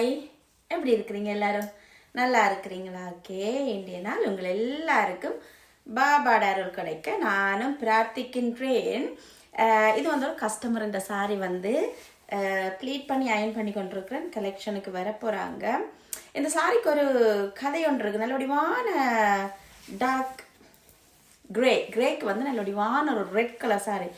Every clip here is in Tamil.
ஹாய், எப்படி இருக்கிறீங்க எல்லாரும்? நல்லா இருக்கிறீங்களா? ஓகே, இன்றைய நாள் உங்கள் எல்லாருக்கும் பாபாட அருள் கிடைக்க நானும் பிரார்த்திக்கின்றேன். இது வந்து ஒரு கஸ்டமர் இந்த சாரி வந்து ப்ளீட் பண்ணி அயன் பண்ணி கொண்டிருக்கிறேன். கலெக்ஷனுக்கு வர போகிறாங்க. இந்த சாரிக்கு ஒரு கதை ஒன்று இருக்குது. நல்ல வடிவான டார்க் கிரேக்கு வந்து நல்ல வடிவான ஒரு ரெட் கலர் சாரி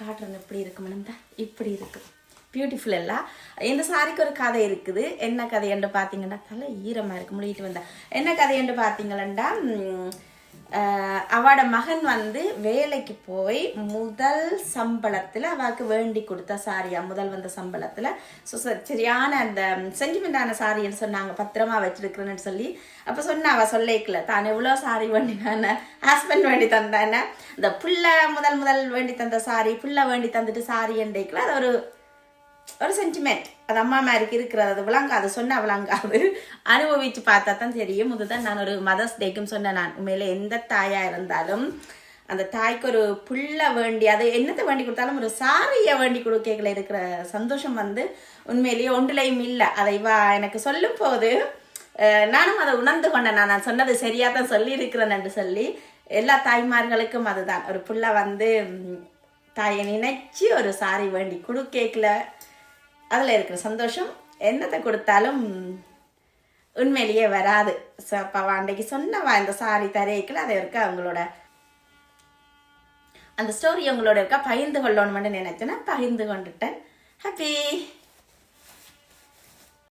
காட்டுறது எப்படி இருக்குமென்னு தான் இப்படி இருக்குது. பியூட்டிஃபுல் எல்லாம். இந்த சாரிக்கு ஒரு கதை இருக்குது. என்ன கதை என்று பார்த்தீங்கன்னா, தலை ஈரமாக இருக்கு முடிட்டு வந்தா. என்ன கதை என்று பார்த்தீங்கன்னா, அவட மகன் வந்து வேலைக்கு போய் முதல் சம்பளத்தில் அவளுக்கு வேண்டி கொடுத்த சாரியா, முதல் வந்த சம்பளத்தில். ஸோ சரியான அந்த சென்டிமெண்டான சாரின்னு சொன்னாங்க, பத்திரமா வச்சிருக்கிறேன்னு சொல்லி. அப்போ சொன்ன அவள் சொல்லிக்கல தான் எவ்வளோ சாரி வேண்டினான, ஹஸ்பண்ட் வேண்டி தந்தானே, இந்த புள்ள முதல் வேண்டி தந்த சாரி, புள்ள வேண்டி தந்துட்டு சாரி என்றைக்கல. அது ஒரு சென்டிமெண்ட், அது அம்மா மாதிரிக்கு இருக்கிறது. அது விளங்காது, சொன்ன விளங்காது, அனுபவிச்சு பார்த்தா தான் தெரியும். இதுதான் நான் ஒரு மதர்ஸ் டேக்கும் சொன்னேன். நான் உண்மையில எந்த தாயா இருந்தாலும் அந்த தாய்க்கு ஒரு புள்ள வேண்டி, அது என்னத்தை வேண்டி கொடுத்தாலும் ஒரு சாரியை வேண்டி கொடுக்கல இருக்கிற சந்தோஷம் வந்து உண்மையிலேயே ஒன்றிலையும் இல்லை. அதை எனக்கு சொல்லும் போது நானும் அதை உணர்ந்து கொண்டேன். நான் சொன்னது சரியா தான் சொல்லி இருக்கிறேன் என்று சொல்லி. எல்லா தாய்மார்களுக்கும் அதுதான், ஒரு புள்ள வந்து தாயை நினைச்சு ஒரு சாரி வேண்டி கொடுக்கல, அதில் இருக்கிற சந்தோஷம் என்னத்தை கொடுத்தாலும் உண்மையிலேயே வராது. ஸோ அப்போ அன்றைக்கு சொன்னவா இந்த சாரி தரைக்கல, அதை இருக்க அவங்களோட அந்த ஸ்டோரி உங்களோட இருக்கா பகிர்ந்து கொள்ளணும்னு நினைச்சேன்னா பகிர்ந்து கொண்டுட்டேன். ஹாப்பி.